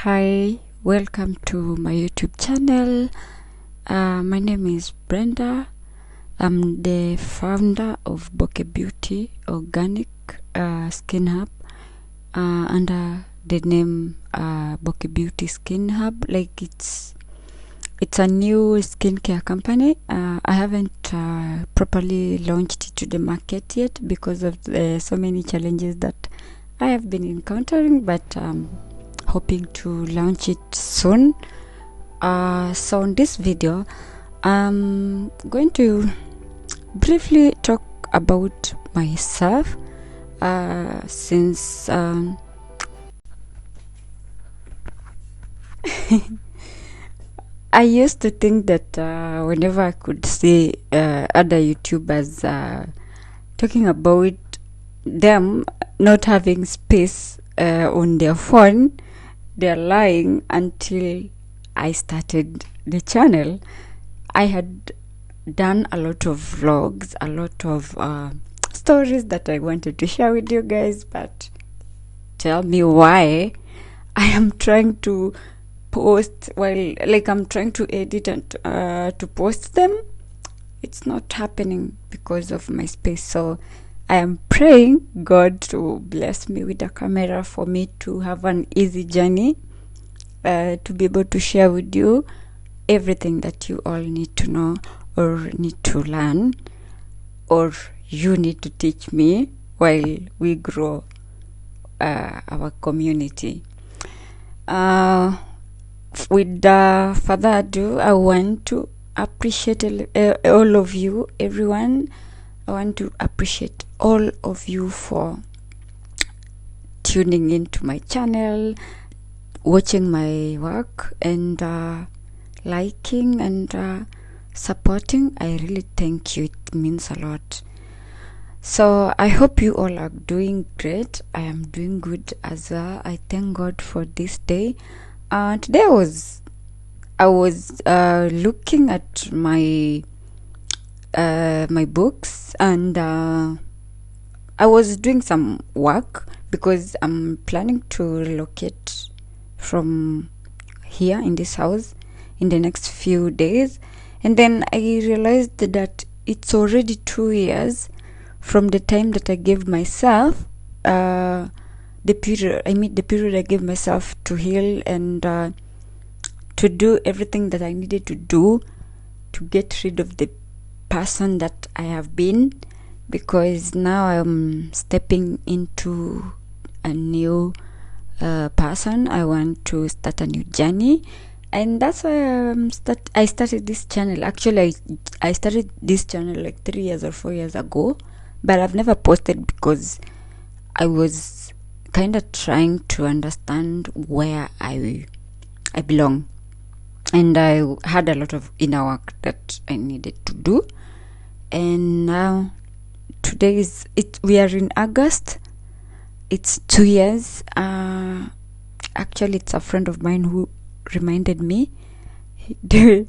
Hi, welcome to my YouTube channel. My name is Brenda. I'm the founder of BokeStudios Organic Skin Hub under the name BokeStudios Skin Hub. Like it's a new skincare company. I haven't properly launched it to the market yet because of so many challenges that I have been encountering, but hoping to launch it soon. So in this video I'm going to briefly talk about myself, since I used to think that whenever I could see other YouTubers talking about them not having space on their phone, they're lying. Until I started the channel, I had done a lot of vlogs, a lot of stories that I wanted to share with you guys, but tell me why I am trying to post I'm trying to edit and to post them, it's not happening because of my space. So I am praying God to bless me with a camera for me to have an easy journey, to be able to share with you everything that you all need to know or need to learn, or you need to teach me while we grow our community. With further ado, I want to appreciate all of you, everyone. I want to appreciate all of you for tuning into my channel, watching my work, and liking and supporting. I really thank you. It means a lot. So I hope you all are doing great. I am doing good as well. I thank God for this day. Today I was looking at my books, and I was doing some work because I'm planning to relocate from here in this house in the next few days. And then I realized that it's already 2 years from the time that I gave myself the period I gave myself to heal and to do everything that I needed to do to get rid of the person that I have been, because now I'm stepping into a new person. I want to start a new journey, and that's why I started this channel. Actually, I started this channel like 3 years or 4 years ago, but I've never posted because I was kind of trying to understand where I belong, and I had a lot of inner work that I needed to do. And now today is it. We are in August. It's 2 years. Actually, it's a friend of mine who reminded me. He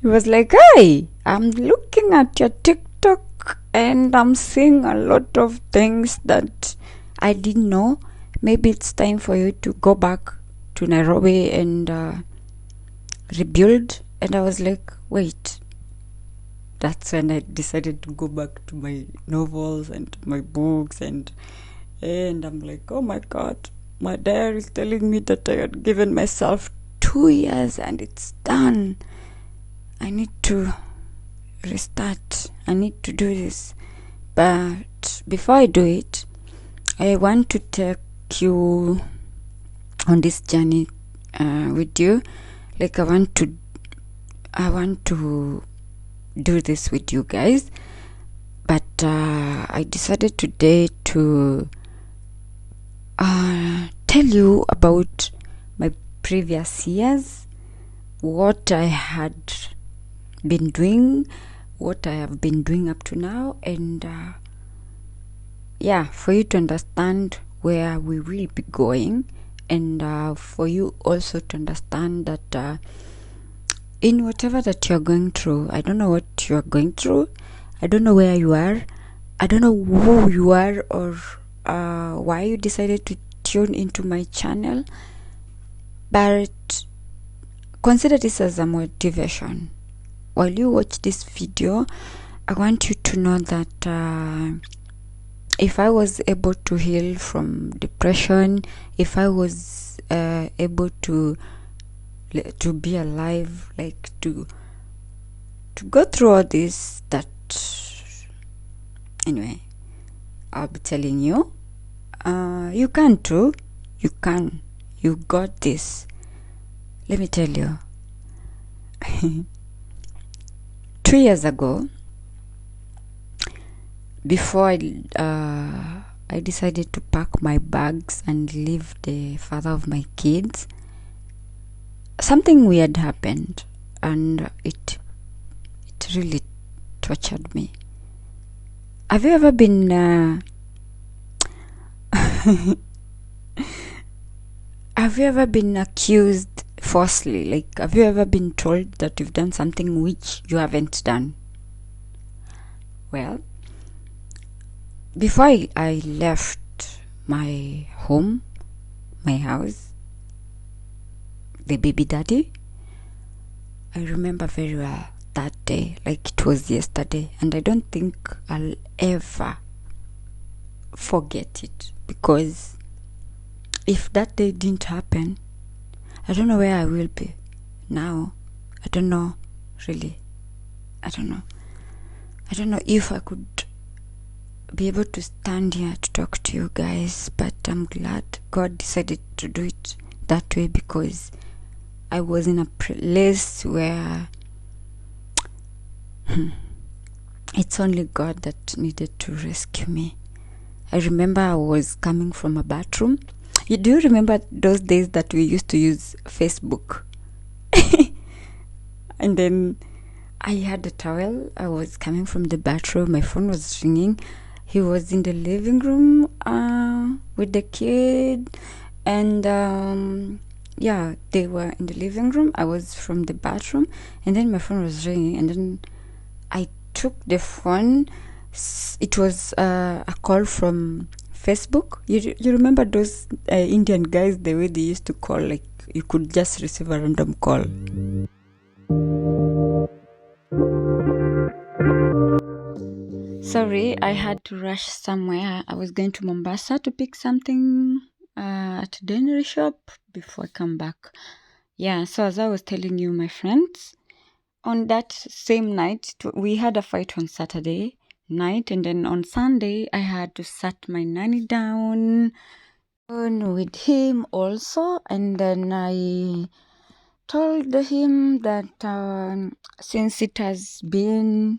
was like, "Hey, I'm looking at your TikTok and I'm seeing a lot of things that I didn't know. Maybe it's time for you to go back to Nairobi and rebuild." And I was like, wait. That's when I decided to go back to my novels and my books, and I'm like, oh my God, my diary is telling me that I had given myself 2 years and it's done. I need to restart. I need to do this. But before I do it, I want to take you on this journey with you. Like I want to do this with you guys, but I decided today to tell you about my previous years, what I had been doing, what I have been doing up to now, and for you to understand where we will be going, and for you also to understand that in whatever that you're going through, I don't know what you're going through, I don't know where you are, I don't know who you are, or why you decided to tune into my channel, But consider this as a motivation. While you watch this video, I want you to know that if I was able to heal from depression, if I was able to be alive, like to go through all this, that anyway, I'll be telling you, you can too. You got this. Let me tell you. 2 years ago, before I decided to pack my bags and leave the father of my kids, something weird happened, and it really tortured me. Have you ever been have you ever been accused falsely? Like, have you ever been told that you've done something which you haven't done? Well, before I left my home, my house, the baby daddy, I remember very well that day, like it was yesterday, and I don't think I'll ever forget it, because if that day didn't happen, I don't know where I will be now. I don't know, really. I don't know if I could be able to stand here to talk to you guys, but I'm glad God decided to do it that way, because I was in a place where it's only God that needed to rescue me. I remember I was coming from a bathroom. Do you remember those days that we used to use Facebook? And then I had a towel. I was coming from the bathroom. My phone was ringing. He was in the living room with the kid, and they were in the living room. I was from the bathroom, and then my phone was ringing, and then I took the phone. It was a call from Facebook. You remember those Indian guys, the way they used to call, like you could just receive a random call. Sorry, I had to rush somewhere. I was going to Mombasa to pick something at a dairy shop before I come back. Yeah, so as I was telling you, my friends, on that same night, we had a fight on Saturday night, and then on Sunday, I had to sat my nanny down with him also, and then I told him that since it has been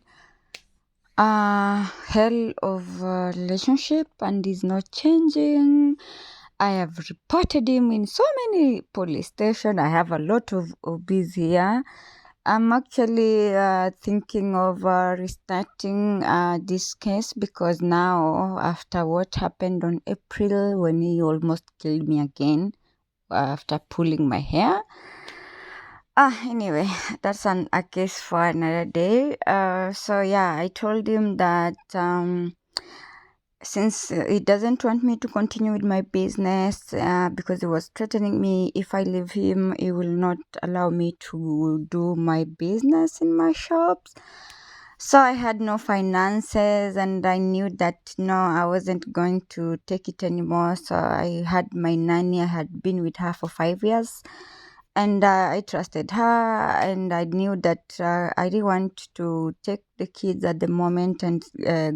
a hell of a relationship and is not changing, I have reported him in so many police stations. I have a lot of OBs here. I'm actually thinking of restarting this case, because now, after what happened on April when he almost killed me again after pulling my hair. Anyway, that's a case for another day. So yeah, I told him that since he doesn't want me to continue with my business, because he was threatening me, if I leave him, he will not allow me to do my business in my shops. So I had no finances, and I knew that no, I wasn't going to take it anymore. So I had my nanny. I had been with her for 5 years, and I trusted her, and I knew that I didn't want to take the kids at the moment and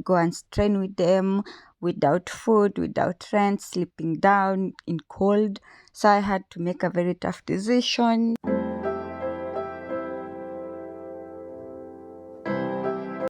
go and strain with them without food, without rent, sleeping down in cold. So I had to make a very tough decision.